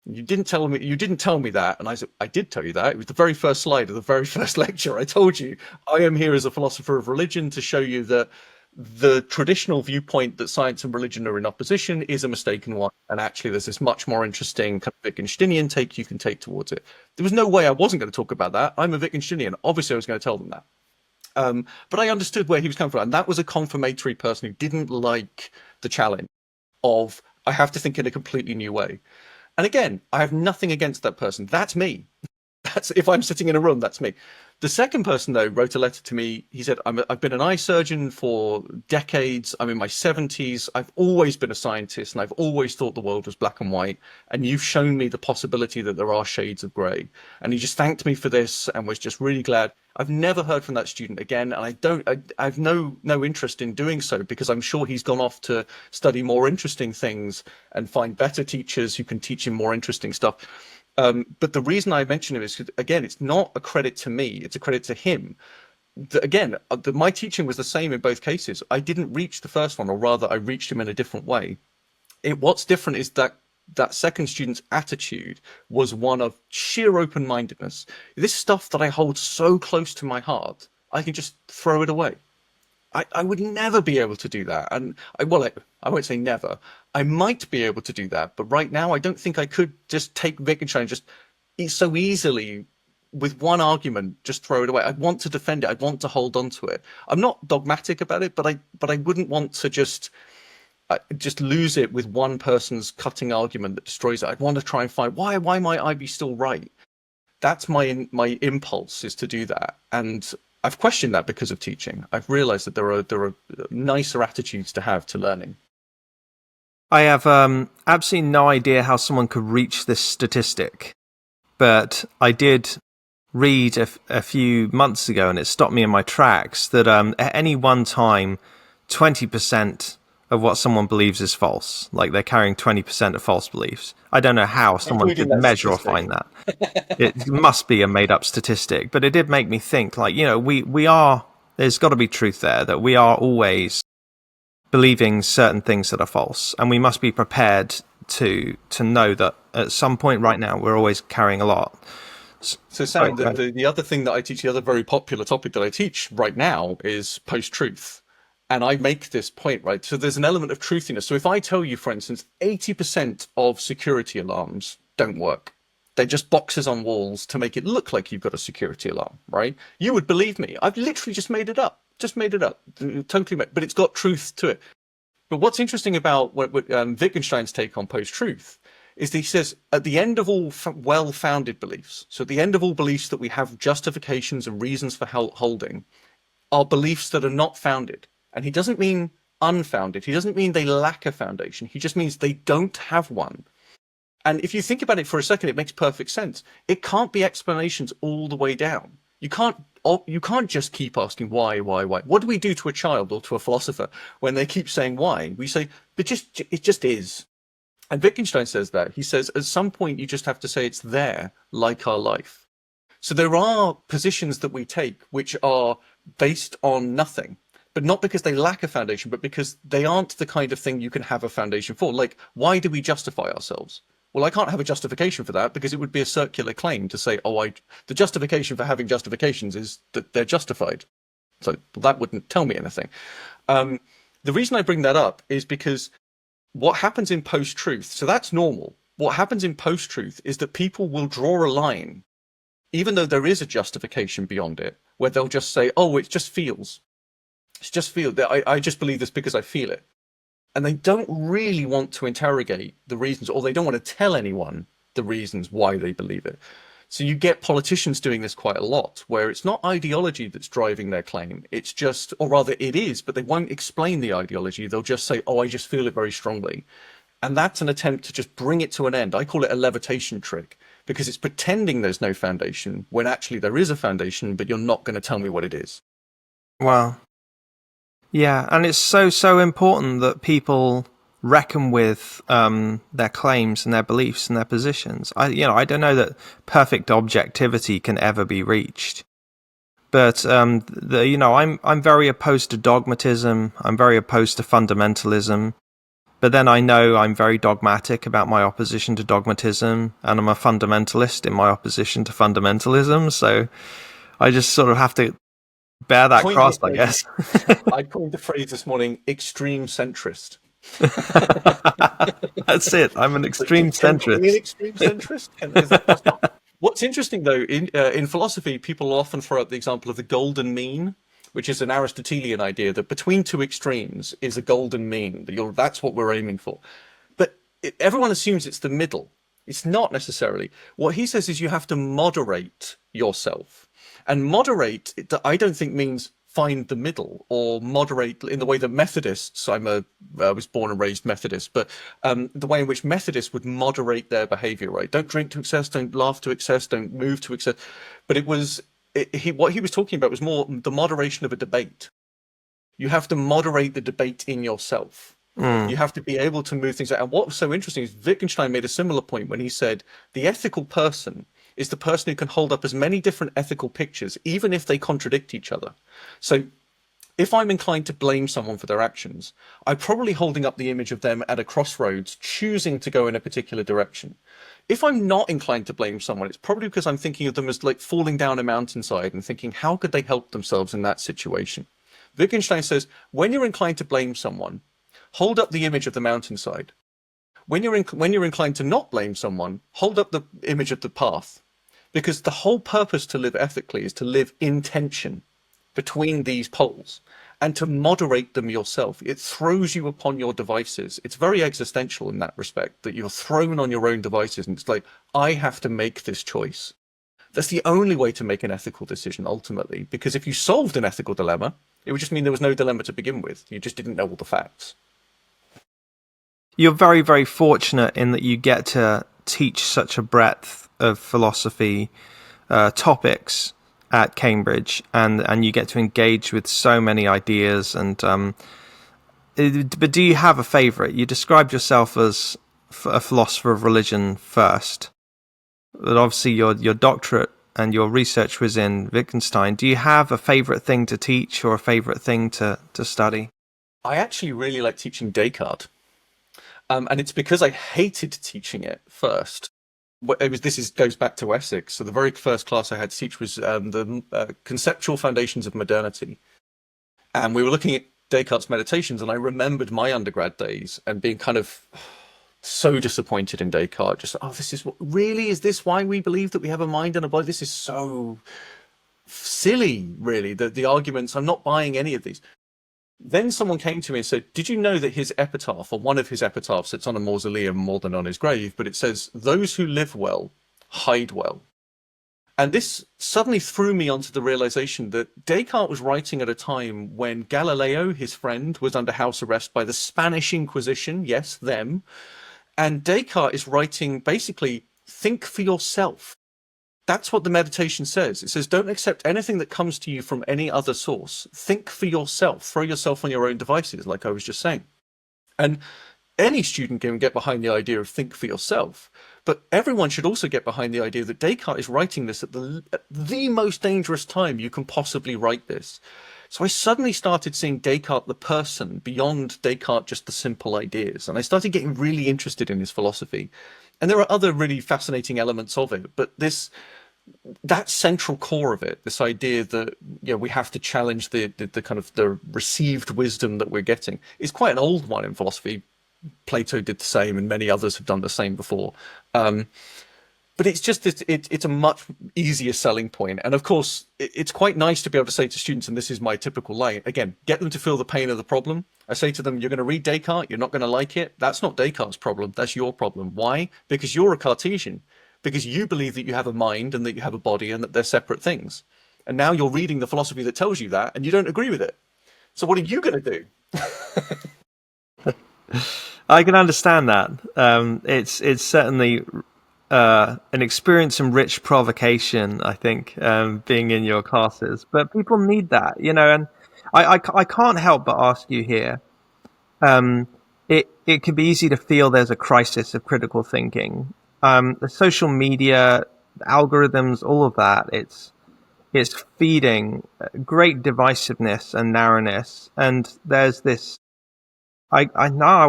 You didn't tell me that. And I said, I did tell you that. It was the very first slide of the very first lecture. I told you, I am here as a philosopher of religion to show you that the traditional viewpoint that science and religion are in opposition is a mistaken one. And actually, there's this much more interesting kind of Wittgensteinian take you can take towards it. There was no way I wasn't going to talk about that. I'm a Wittgensteinian. Obviously, I was going to tell them that. But I understood where he was coming from. And that was a confirmatory person who didn't like the challenge of, I have to think in a completely new way. And again, I have nothing against that person. That's me. That's, if I'm sitting in a room, that's me. The second person, though, wrote a letter to me. He said, I've been an eye surgeon for decades. I'm in my 70s. I've always been a scientist, and I've always thought the world was black and white. And you've shown me the possibility that there are shades of grey. And he just thanked me for this and was just really glad. I've never heard from that student again, and I have no interest in doing so, because I'm sure he's gone off to study more interesting things and find better teachers who can teach him more interesting stuff. But the reason I mention him is, again, it's not a credit to me, it's a credit to him. My teaching was the same in both cases. I didn't reach the first one, or rather I reached him in a different way. What's different is that second student's attitude was one of sheer open-mindedness. This stuff that I hold so close to my heart, I can just throw it away. I would never be able to do that. And I won't say never. I might be able to do that, but right now I don't think I could just take Wittgenstein and just so easily with one argument just throw it away. I'd want to defend it. I'd want to hold on to it. I'm not dogmatic about it, but I wouldn't want to just lose it with one person's cutting argument that destroys it. I'd want to try and find why might I be still right? That's my impulse, is to do that. And I've questioned that because of teaching. I've realized that there are nicer attitudes to have to learning. I have absolutely no idea how someone could reach this statistic, but I did read a few months ago, and it stopped me in my tracks, that at any one time, 20% of what someone believes is false. Like, they're carrying 20% of false beliefs. I don't know how someone could measure or find that. It must be a made-up statistic, but it did make me think, like, there's got to be truth there, that we are always believing certain things that are false, and we must be prepared to know that at some point right now we're always carrying a lot. So Sam, the other thing that I teach, the other very popular topic that I teach right now is post-truth. And I make this point, right? So there's an element of truthiness. So if I tell you, for instance, 80% of security alarms don't work, they're just boxes on walls to make it look like you've got a security alarm, right? You would believe me. I've literally just made it up. Totally, but it's got truth to it. But what's interesting about Wittgenstein's take on post-truth is that he says, at the end of all well-founded beliefs, so at the end of all beliefs that we have justifications and reasons for holding, are beliefs that are not founded. And he doesn't mean unfounded. He doesn't mean they lack a foundation. He just means they don't have one. And if you think about it for a second, it makes perfect sense. It can't be explanations all the way down. You can't just keep asking why. What do we do to a child or to a philosopher when they keep saying why? We say, but it just is. And Wittgenstein says that. He says, at some point, you just have to say it's there, like our life. So there are positions that we take which are based on nothing. But not because they lack a foundation, but because they aren't the kind of thing you can have a foundation for. Like, why do we justify ourselves? Well, I can't have a justification for that, because it would be a circular claim to say, the justification for having justifications is that they're justified. So that wouldn't tell me anything. The reason I bring that up is because what happens in post-truth, so that's normal. What happens in post-truth is that people will draw a line, even though there is a justification beyond it, where they'll just say, it just feels. It's just feel that I just believe this because I feel it. And they don't really want to interrogate the reasons, or they don't want to tell anyone the reasons why they believe it. So you get politicians doing this quite a lot, where it's not ideology that's driving their claim. It's just, or rather it is, but they won't explain the ideology. They'll just say, oh, I just feel it very strongly. And that's an attempt to just bring it to an end. I call it a levitation trick, because it's pretending there's no foundation when actually there is a foundation, but you're not going to tell me what it is. Wow. Yeah, and it's so important that people reckon with their claims and their beliefs and their positions. I don't know that perfect objectivity can ever be reached, but I'm very opposed to dogmatism. I'm very opposed to fundamentalism. But then I know I'm very dogmatic about my opposition to dogmatism, and I'm a fundamentalist in my opposition to fundamentalism. So I just sort of have to bear that cross, I guess. I coined the phrase this morning, extreme centrist. That's it. I'm an extreme centrist. An extreme centrist? What's interesting, though, in philosophy, people often throw out the example of the golden mean, which is an Aristotelian idea that between two extremes is a golden mean. That's what we're aiming for. But everyone assumes it's the middle. It's not necessarily. What he says is you have to moderate yourself. And moderate, I don't think means find the middle, or moderate in the way that Methodists, I was born and raised Methodist, but the way in which Methodists would moderate their behavior, right? Don't drink to excess, don't laugh to excess, don't move to excess. But what he was talking about was more the moderation of a debate. You have to moderate the debate in yourself. You have to be able to move things out. And what was so interesting is Wittgenstein made a similar point when he said the ethical person is the person who can hold up as many different ethical pictures, even if they contradict each other. So if I'm inclined to blame someone for their actions, I'm probably holding up the image of them at a crossroads, choosing to go in a particular direction. If I'm not inclined to blame someone, it's probably because I'm thinking of them as like falling down a mountainside and thinking, how could they help themselves in that situation? Wittgenstein says, when you're inclined to blame someone, hold up the image of the mountainside. When you're inclined to not blame someone, hold up the image of the path. Because the whole purpose to live ethically is to live in tension between these poles and to moderate them yourself. It throws you upon your devices. It's very existential in that respect, that you're thrown on your own devices and it's like, I have to make this choice. That's the only way to make an ethical decision ultimately, because if you solved an ethical dilemma, it would just mean there was no dilemma to begin with. You just didn't know all the facts. You're very, very fortunate in that you get to teach such a breadth of philosophy topics at Cambridge, and you get to engage with so many ideas. And but do you have a favorite? You described yourself as a philosopher of religion first, but obviously your doctorate and your research was in Wittgenstein. Do you have a favorite thing to teach or a favorite thing to study? I actually really like teaching Descartes. And it's because I hated teaching it first. Goes back to Essex. So the very first class I had to teach was the conceptual foundations of modernity. And we were looking at Descartes' meditations, and I remembered my undergrad days and being kind of so disappointed in Descartes. Just, is this why we believe that we have a mind and a body? This is so silly, really, the arguments. I'm not buying any of these. Then someone came to me and said, did you know that his epitaph, or one of his epitaphs, it's on a mausoleum more than on his grave, but it says, those who live well, hide well. And this suddenly threw me onto the realization that Descartes was writing at a time when Galileo, his friend, was under house arrest by the Spanish Inquisition, yes, them. And Descartes is writing, basically, think for yourself. That's what the meditation says. It says, don't accept anything that comes to you from any other source. Think for yourself. Throw yourself on your own devices, like I was just saying. And any student can get behind the idea of think for yourself. But everyone should also get behind the idea that Descartes is writing this at the most dangerous time you can possibly write this. So I suddenly started seeing Descartes the person beyond Descartes just the simple ideas. And I started getting really interested in his philosophy. And there are other really fascinating elements of it, but that central core of it, this idea that we have to challenge the kind of the received wisdom that we're getting, is quite an old one in philosophy. Plato did the same, and many others have done the same before. But it's just it's a much easier selling point. And of course, it's quite nice to be able to say to students, and this is my typical line, again, get them to feel the pain of the problem. I say to them, you're going to read Descartes, you're not going to like it. That's not Descartes' problem. That's your problem. Why? Because you're a Cartesian. because you believe that you have a mind and that you have a body and that they're separate things. And now you're reading the philosophy that tells you that, and you don't agree with it. So what are you going to do? I can understand that. It's certainly an experience and rich provocation, I think, being in your classes. But people need that, and I can't help but ask you here. It can be easy to feel there's a crisis of critical thinking. The social media, algorithms, all of that, it's feeding great divisiveness and narrowness. And there's this, I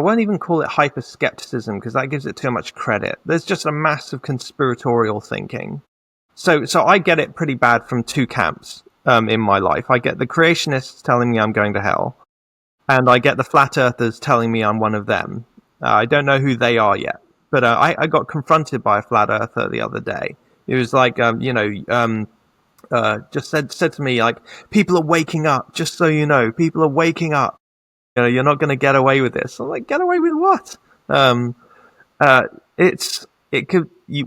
won't even call it hyper skepticism because that gives it too much credit. There's just a massive conspiratorial thinking. So I get it pretty bad from two camps in my life. I get the creationists telling me I'm going to hell, and I get the flat earthers telling me I'm one of them. I don't know who they are yet, but I got confronted by a flat earther the other day. It was like, just said to me, like, people are waking up, just so you know, people are waking up. You're not going to get away with this. I'm like, get away with what?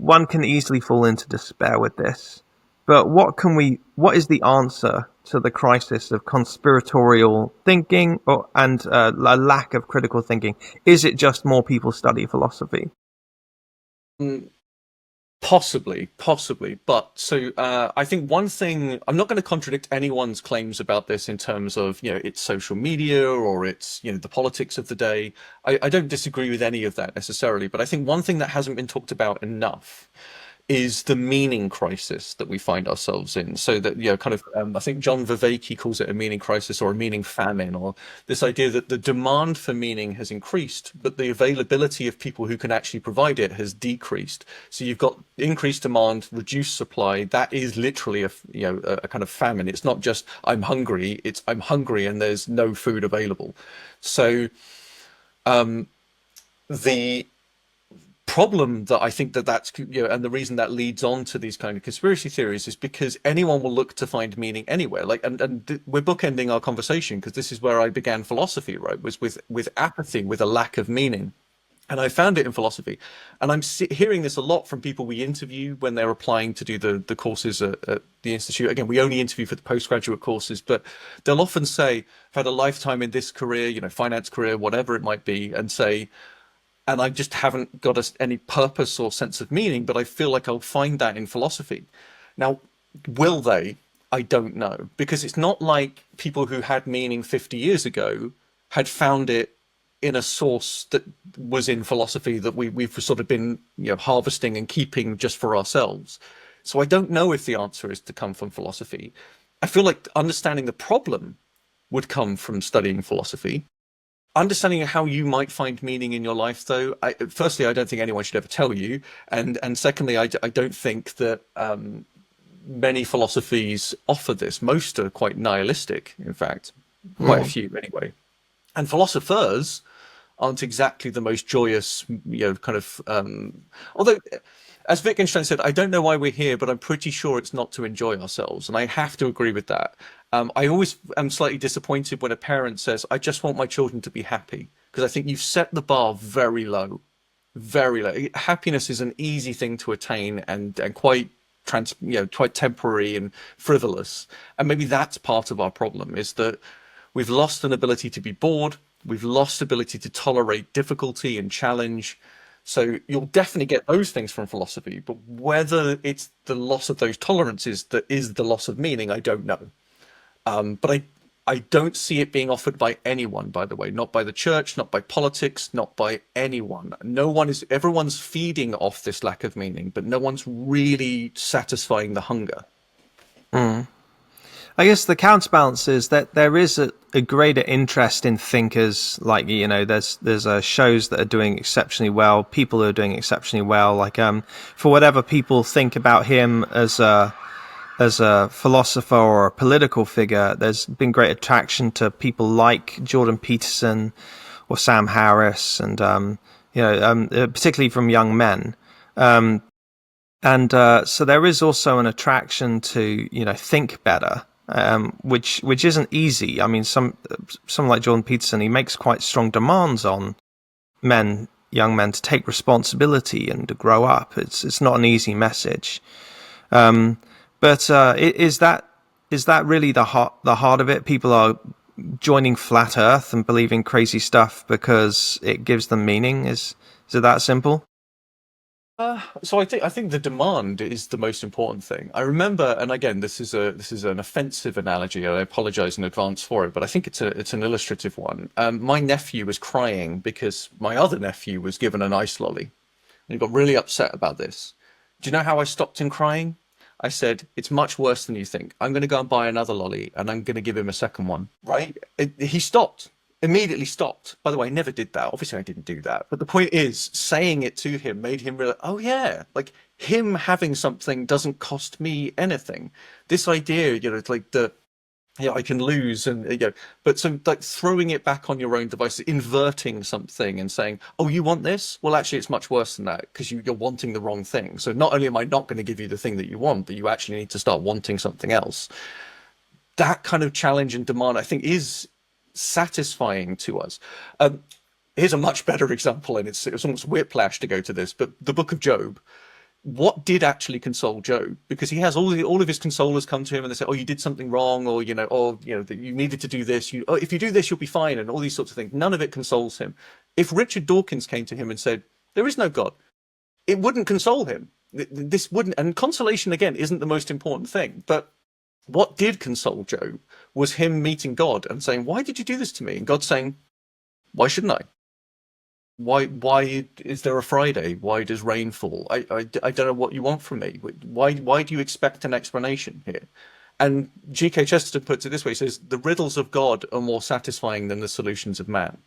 One can easily fall into despair with this. But what is the answer to the crisis of conspiratorial thinking and a lack of critical thinking? Is it just more people study philosophy? Possibly. But so I think one thing, I'm not going to contradict anyone's claims about this in terms of, it's social media or it's, the politics of the day. I don't disagree with any of that necessarily, but I think one thing that hasn't been talked about enough is the meaning crisis that we find ourselves in. So that, kind of, I think John Vervaeke calls it a meaning crisis or a meaning famine, or this idea that the demand for meaning has increased, but the availability of people who can actually provide it has decreased. So you've got increased demand, reduced supply. That is literally a kind of famine. It's not just I'm hungry, it's I'm hungry and there's no food available. So the problem that I think that's and the reason that leads on to these kind of conspiracy theories is because anyone will look to find meaning anywhere. Like, and we're bookending our conversation because this is where I began philosophy, right? Was with apathy, with a lack of meaning. And I found it in philosophy. And I'm hearing this a lot from people we interview when they're applying to do the courses at the Institute. Again, we only interview for the postgraduate courses, but they'll often say, I've had a lifetime in this career, finance career, whatever it might be, and say, and I just haven't got any purpose or sense of meaning, but I feel like I'll find that in philosophy. Now, will they? I don't know, because it's not like people who had meaning 50 years ago had found it in a source that was in philosophy that we've sort of been harvesting and keeping just for ourselves. So I don't know if the answer is to come from philosophy. I feel like understanding the problem would come from studying philosophy. Understanding how you might find meaning in your life, though, firstly, I don't think anyone should ever tell you. And secondly, I don't think that many philosophies offer this. Most are quite nihilistic, in fact, quite a few anyway. And philosophers aren't exactly the most joyous, kind of, although, as Wittgenstein said, I don't know why we're here, but I'm pretty sure it's not to enjoy ourselves. And I have to agree with that. I always am slightly disappointed when a parent says, I just want my children to be happy, because I think you've set the bar very low, very low. Happiness is an easy thing to attain and quite quite temporary and frivolous. And maybe that's part of our problem, is that we've lost an ability to be bored. We've lost ability to tolerate difficulty and challenge. So you'll definitely get those things from philosophy, but whether it's the loss of those tolerances that is the loss of meaning, I don't know. But I don't see it being offered by anyone, by the way, not by the church, not by politics, not by anyone. Everyone's feeding off this lack of meaning, but no one's really satisfying the hunger. I guess the counterbalance is that there is a greater interest in thinkers. Like, there's shows that are doing exceptionally well, people who are doing exceptionally well. Like, for whatever people think about him as a philosopher or a political figure, there's been great attraction to people like Jordan Peterson or Sam Harris, and particularly from young men. So there is also an attraction to think better, which isn't easy. I mean, someone like Jordan Peterson, he makes quite strong demands on men young men to take responsibility and to grow up. It's not an easy message. But is that really the heart of it? People are joining flat Earth and believing crazy stuff because it gives them meaning. Is it that simple? So I think the demand is the most important thing. I remember, and again, this is an offensive analogy. I apologize in advance for it, but I think it's an illustrative one. My nephew was crying because my other nephew was given an ice lolly, and he got really upset about this. Do you know how I stopped him crying? I said, "It's much worse than you think. I'm going to go and buy another lolly, and I'm going to give him a second one." Right? He stopped. Immediately stopped. By the way, I never did that. Obviously, I didn't do that. But the point is, saying it to him made him realize, oh yeah, like him having something doesn't cost me anything. This idea, it's like I can lose but so like throwing it back on your own device, inverting something and saying, oh, you want this? Well, actually, it's much worse than that because you're wanting the wrong thing. So not only am I not going to give you the thing that you want, but you actually need to start wanting something else. That kind of challenge and demand, I think, is satisfying to us. Here's a much better example, and it's almost whiplash to go to this, but the book of Job. What did actually console Job? Because he has all of his consolers come to him and they say, "Oh, you did something wrong," or that you needed to do this. If you do this, you'll be fine, and all these sorts of things. None of it consoles him. If Richard Dawkins came to him and said, "There is no God," it wouldn't console him. This wouldn't, and consolation again isn't the most important thing, but what did console Job was him meeting God and saying, "Why did you do this to me?" And God saying, "Why shouldn't I? Why is there a Friday? Why does rain fall? I don't know what you want from me. Why do you expect an explanation here?" And G.K. Chesterton puts it this way: he says, "The riddles of God are more satisfying than the solutions of man."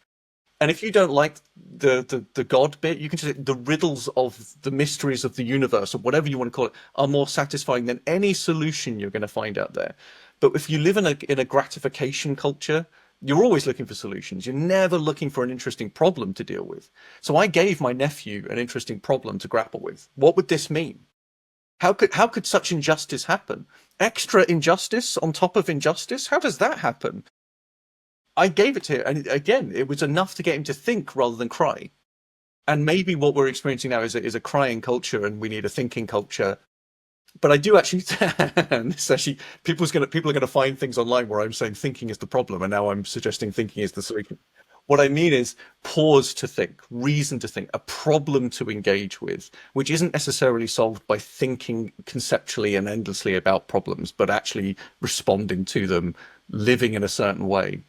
And if you don't like the God bit, you can just say the riddles of the mysteries of the universe, or whatever you want to call it, are more satisfying than any solution you're going to find out there. But if you live in a gratification culture, you're always looking for solutions. You're never looking for an interesting problem to deal with. So I gave my nephew an interesting problem to grapple with. What would this mean? How could such injustice happen? Extra injustice on top of injustice? How does that happen? I gave it to him, and again, it was enough to get him to think rather than cry. And maybe what we're experiencing now is a crying culture, and we need a thinking culture. But I do actually, and this actually, people are gonna find things online where I'm saying thinking is the problem, and now I'm suggesting thinking is the solution. What I mean is pause to think, reason to think, a problem to engage with, which isn't necessarily solved by thinking conceptually and endlessly about problems, but actually responding to them, living in a certain way.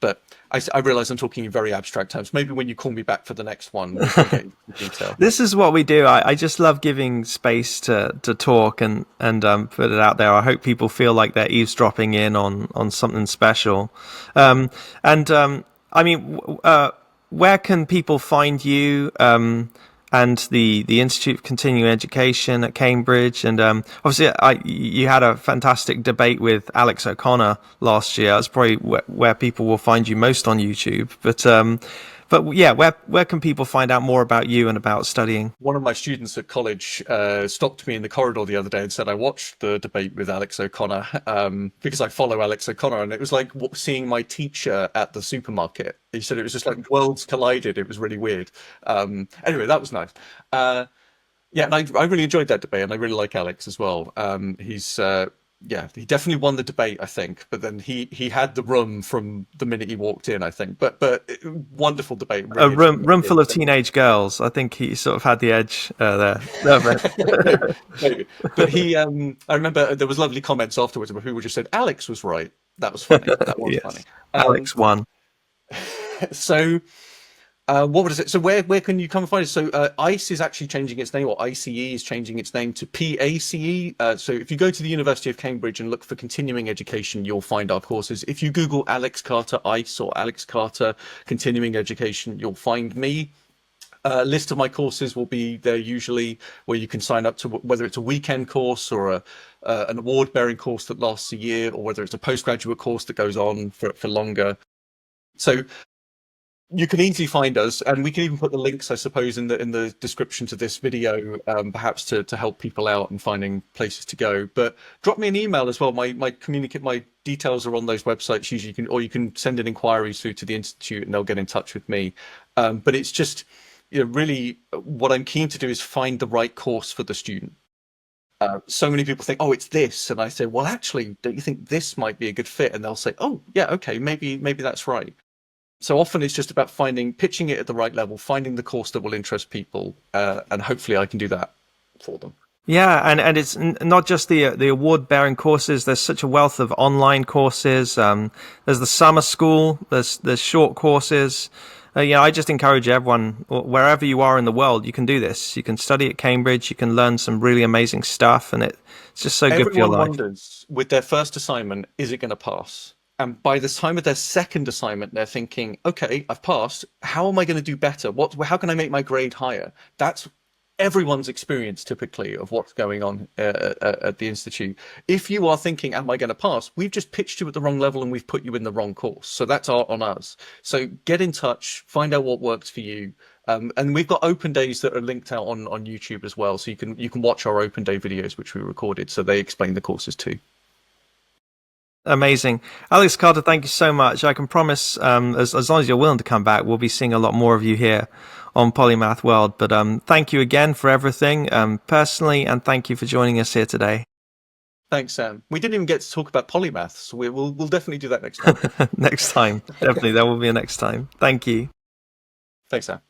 But I realize I'm talking in very abstract terms. Maybe when you call me back for the next one, we can get into detail. This is what we do. I just love giving space to talk and put it out there. I hope people feel like they're eavesdropping in on something special. I mean, where can people find you? And the Institute of Continuing Education at Cambridge, and obviously you had a fantastic debate with Alex O'Connor last year. That's probably where people will find you most on YouTube. But yeah, where can people find out more about you and about studying? One of my students at college stopped me in the corridor the other day and said, I watched the debate with Alex O'Connor because I follow Alex O'Connor, and it was like seeing my teacher at the supermarket. He said it was just like worlds collided. It was really weird. Anyway, that was nice. And I really enjoyed that debate, and I really like Alex as well. He definitely won the debate, I think. But then he had the room from the minute he walked in, I think. But wonderful debate. Really a room full of teenage girls. I think he sort of had the edge there. Maybe. But I remember there was lovely comments afterwards where people just said Alex was right. That was funny. That was yes. funny. Alex won. So. What was it? So where can you come and find it? So ICE is actually changing its name, or ICE is changing its name to PACE. So if you go to the University of Cambridge and look for continuing education, you'll find our courses. If you Google Alex Carter ICE or Alex Carter continuing education, you'll find me. A list of my courses will be there usually, where you can sign up to whether it's a weekend course or an award-bearing course that lasts a year, or whether it's a postgraduate course that goes on for longer. So you can easily find us, and we can even put the links, I suppose, in the description to this video, perhaps to help people out in finding places to go. But drop me an email as well. My details are on those websites usually. You can send an inquiry through to the Institute, and they'll get in touch with me. But it's just, really what I'm keen to do is find the right course for the student. So many people think, oh, it's this. And I say, well, actually, don't you think this might be a good fit? And they'll say, oh, yeah, okay, maybe that's right. So often it's just about pitching it at the right level, finding the course that will interest people, and hopefully I can do that for them. Yeah, and it's not just the award-bearing courses. There's such a wealth of online courses. There's the summer school. There's short courses. I just encourage everyone, wherever you are in the world, you can do this. You can study at Cambridge. You can learn some really amazing stuff, and it's just so good for your Everyone life. wonders with their first assignment, is it going to pass? And by the time of their second assignment, they're thinking, okay, I've passed. How am I going to do better? How can I make my grade higher? That's everyone's experience typically of what's going on at the institute. If you are thinking, am I going to pass? We've just pitched you at the wrong level and we've put you in the wrong course. So that's on us. So get in touch, find out what works for you. And we've got open days that are linked out on YouTube as well. So you can watch our open day videos, which we recorded. So they explain the courses too. Amazing. Alex Carter, thank you so much. I can promise, as long as you're willing to come back, we'll be seeing a lot more of you here on Polymath World. But thank you again for everything, personally, and thank you for joining us here today. Thanks, Sam. We didn't even get to talk about polymath, so we'll definitely do that next time. Next time. Definitely, there will be a next time. Thank you. Thanks, Sam.